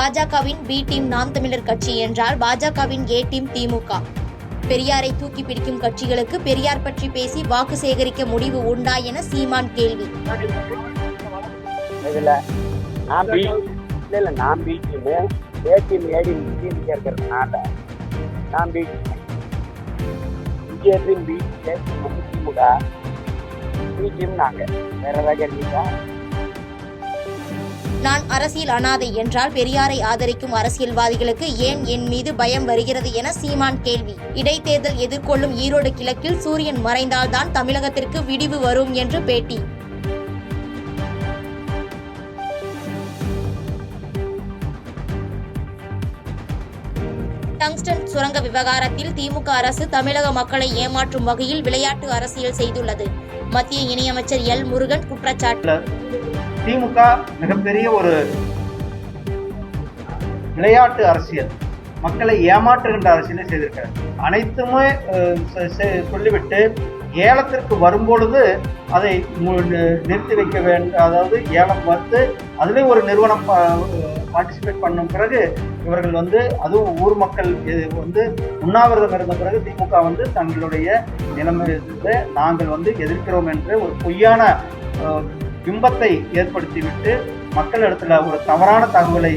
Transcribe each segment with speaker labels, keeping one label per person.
Speaker 1: பாஜகவின் B team நாம் தமிழர் கட்சி என்றால் பாஜகவின் ஏ டீம் திமுக. பெரியாரை தூக்கி பிடிக்கும் கட்சிகளுக்கு பெரியார் பற்றி பேசி வாக்கு சேகரிக்க முடிவு உண்டா என சீமான் கேள்வி. நான் அரசியல் அனாதை என்றால் பெரியாரை ஆதரிக்கும் அரசியல்வாதிகளுக்கு ஏன் என் மீது பயம் வருகிறது என சீமான் கேள்வி. இடைத்தேர்தல் எதிர்கொள்ளும் ஈரோடு கிழக்கில் சூரியன் மறைந்தால்தான் தமிழகத்திற்கு விடிவு வரும் என்று பேட்டி. டங்ஸ்டன் சுரங்க விவகாரத்தில் திமுக அரசு தமிழக மக்களை ஏமாற்றும் வகையில் விளையாட்டு அரசியல் செய்துள்ளது. மத்திய இணையமைச்சர் எல் முருகன் குற்றச்சாட்டு.
Speaker 2: திமுக மிகப்பெரிய ஒரு விளையாட்டு அரசியல், மக்களை ஏமாற்றுகின்ற அரசியலை செய்திருக்கிறார். அனைத்துமே சொல்லிவிட்டு ஏலத்திற்கு வரும்பொழுது அதை நிறுத்தி வைக்க வேண்டும். அதாவது ஏலம் வந்து அதிலே ஒரு நிறுவனம் பார்ட்டிசிபேட் பண்ணும் பிறகு இவர்கள் அதுவும் ஊர் மக்கள் உண்ணாவிரதம் இருந்த பிறகு திமுக தங்களுடைய நிலைமையை நாங்கள் எதிர்க்கிறோம் என்று ஒரு பொய்யான பிம்பத்தை ஏற்படுத்திவிட்டு மக்களிடத்துல ஒரு தவறான தகவலை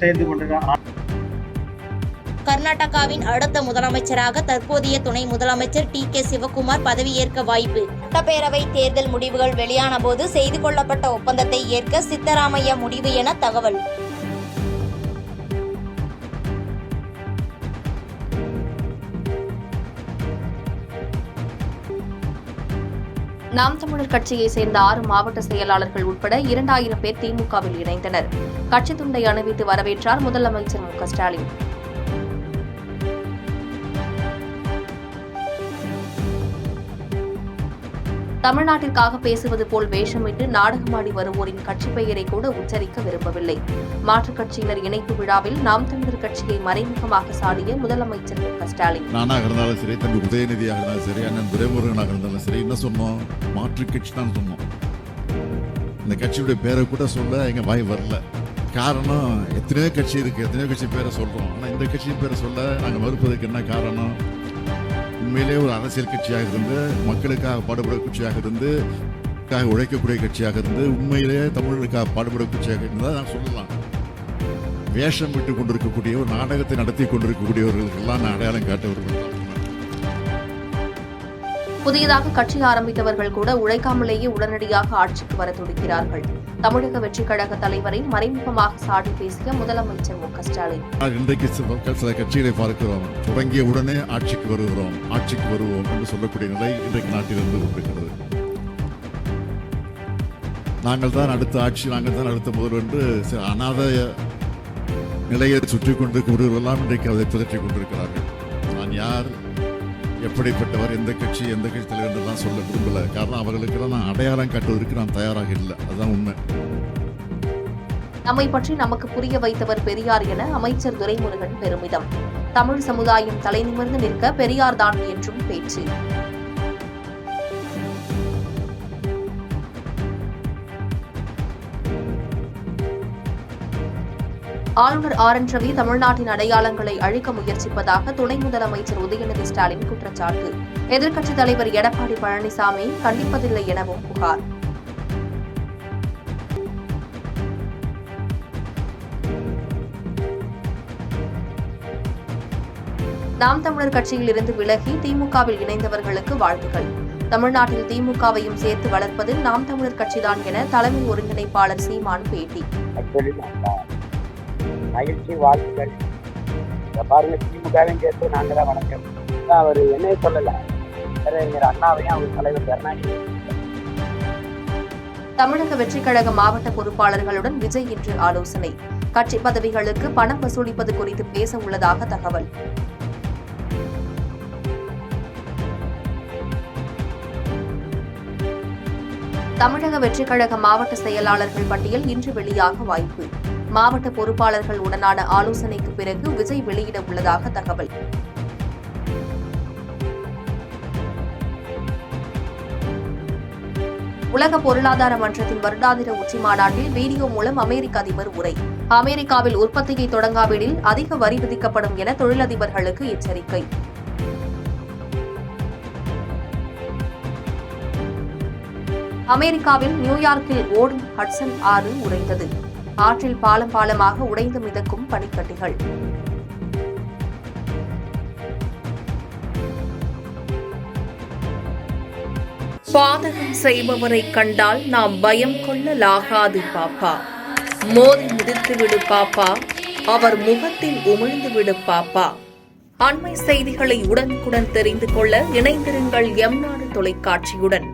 Speaker 2: செய்து கொண்டிருக்கிறார்.
Speaker 1: கர்நாடகாவின் அடுத்த முதலமைச்சராக தற்போதைய துணை முதலமைச்சர் டி.கே. சிவகுமார் பதவியேற்க வாய்ப்பு. சட்டப்பேரவை தேர்தல் முடிவுகள் வெளியான போது செய்து கொள்ளப்பட்ட ஒப்பந்தத்தை ஏற்க சித்தராமையா முடிவு என தகவல்.
Speaker 3: நாம் தமிழர் கட்சியை சேர்ந்த 6 மாவட்ட செயலாளர்கள் உட்பட 2000 பேர் திமுகவில் இணைந்தனர். கட்சி துண்டை அணிவித்து வரவேற்றார் முதலமைச்சர் மு.க. ஸ்டாலின். தமிழ்நாட்டிற்காக பேசுவது போல் வேஷமிட்டு நாடகமாடி வருவோரின் கட்சி பெயரை கூட உச்சரிக்க விரும்பவில்லை. மாற்றுக் கட்சியினர் இணைப்பு விழாவில் நாம் தமிழர் கட்சியை மறைமுகமாக சாடிய முதலமைச்சர் மு.க. ஸ்டாலின்.
Speaker 4: நானாக இருந்தாலும் சரி, தம்பி உதயநிதியாக இருந்தாலும் சரி, அண்ணன் துரைமுருகனாக இருந்தாலும் சரி, என்ன சொன்னோம்? மாற்றுக் கட்சி தான் சொன்னோம். இந்த கட்சியுடைய பேரை கூட சொல்ல எங்க வாய் வரல. காரணம், எத்தனையோ கட்சி இருக்கு, எத்தனையோ கட்சி பேரை சொல்றோம். ஆனா இந்த கட்சியின் பேரை சொல்ல நாங்க மறுப்பதற்கு என்ன காரணம்? உண்மையிலே ஒரு அரசியல் கட்சியாக இருந்து, மக்களுக்காக பாடுபட கட்சியாக இருந்து, உழைக்கக்கூடிய கட்சியாக இருந்து, உண்மையிலேயே தமிழர்களுக்காக பாடுபட கட்சியாக இருந்தால் நான் சொல்லலாம். வேஷம் விட்டுக் கொண்டிருக்கக்கூடிய ஒரு நாடகத்தை நடத்தி கொண்டிருக்கக்கூடியவர்களுக்கெல்லாம் நான் அடையாளம் காட்டவர்கள்.
Speaker 3: புதியதாக கட்சி ஆரம்பித்தவர்கள் கூட உழைக்காமலேயே உடனடியாக ஆட்சிக்கு வர துடிக்கிறார்கள். தமிழக வெற்றிக் கழக தலைவரை மறைமுகமாக சாடி பேசிய முதலமைச்சர் மு.க. ஸ்டாலின்.
Speaker 4: இன்றைக்கு சில கட்சிகளை பார்க்கிறோம், தொடங்கிய உடனே ஆட்சிக்கு வருவோம் என்று சொல்லக்கூடிய நிலை இன்றைக்கு நாட்டில் இருந்து கொண்டிருக்கிறது. நாங்கள் தான் அடுத்த ஆட்சி, நாங்கள் தான் அடுத்த முதல்வர் என்று அநாத நிலையை சுற்றி கொண்டிருக்கிறவர்களெல்லாம் இன்றைக்கு அதை பிதற்றிக் கொண்டிருக்கிறார்கள். நான் யார், எப்படிப்பட்டவர், எந்த கட்சி தலைவர் என்றெல்லாம் சொல்ல விரும்பல. காரணம், அவர்களுக்கெல்லாம் நான் அடையாளம் காட்டுவதற்கு நான் தயாராக இல்லை. அதுதான் உண்மை.
Speaker 3: நம்மை பற்றி நமக்கு புரிய வைத்தவர் பெரியார் என அமைச்சர் துரைமுருகன் பெருமிதம். தமிழ் சமுதாயம் தலைநிமிர்ந்து நிற்க பெரியார் தான் என்றும் பேச்சு. ஆளுநர் ஆர்.என். ரவி தமிழ்நாட்டின் அடையாளங்களை அழிக்க முயற்சிப்பதாக துணை முதலமைச்சர் உதயநிதி ஸ்டாலின் குற்றச்சாட்டு. எதிர்க்கட்சித் தலைவர் எடப்பாடி பழனிசாமி கண்டிப்பதில்லை எனவும் புகார். நாம் தமிழர் கட்சியில் இருந்து விலகி திமுகவில் இணைந்தவர்களுக்கு வாழ்த்துகள். தமிழ்நாட்டில் திமுகவையும் சேர்த்து வளர்ப்பது நாம் தமிழர் கட்சிதான் என தலைமை ஒருங்கிணைப்பாளர் சீமான் பேட்டி.
Speaker 5: மகிழ்ச்சி, வாழ்த்துக்கள். பாருங்க, திமுகவையும் சேர்த்து நாங்கள் தான் வணக்கம். அவர் என்னைய சொல்லல, அண்ணாவையும் அவர் தலைவர் கருணாநிதி.
Speaker 3: தமிழக வெற்றிக் கழக மாவட்ட பொறுப்பாளர்களுடன் விஜய் இன்று ஆலோசனை. கட்சி பதவிகளுக்கு பணம் வசூலிப்பது குறித்து பேச உள்ளதாக தகவல். தமிழக வெற்றிக் கழக மாவட்ட செயலாளர்கள் பட்டியல் இன்று வெளியாக வாய்ப்பு. மாவட்ட பொறுப்பாளர்கள் உடனான ஆலோசனைக்கு பிறகு விஜய் வெளியிட உள்ளதாக தகவல். உலக பொருளாதார மன்றத்தின் வருடாந்திர உச்சி மாநாட்டில் வீடியோ மூலம் அமெரிக்க அதிபர் உரை. அமெரிக்காவில் உற்பத்தியை தொடங்காவிடில் அதிக வரி விதிக்கப்படும் என தொழிலதிபர்களுக்கு எச்சரிக்கை. அமெரிக்காவில் நியூயார்க்கில் ஓடும் ஹட்சன் ஆறு உடைந்தது. ஆற்றில் பாலம் பாலமாக உடைந்து மிதக்கும் பனிக்கட்டிகள். பாதகம் செய்பவரை கண்டால் நாம் பயம் கொள்ளலாகாது பாப்பா. மோதி மிதித்து விடு பாப்பா, அவர் முகத்தில் உமிழ்ந்து விடு பாப்பா. அண்மை செய்திகளை உடனுக்குடன் தெரிந்து கொள்ள இணைந்திருங்கள் எம் நாடு தொலைக்காட்சியுடன்.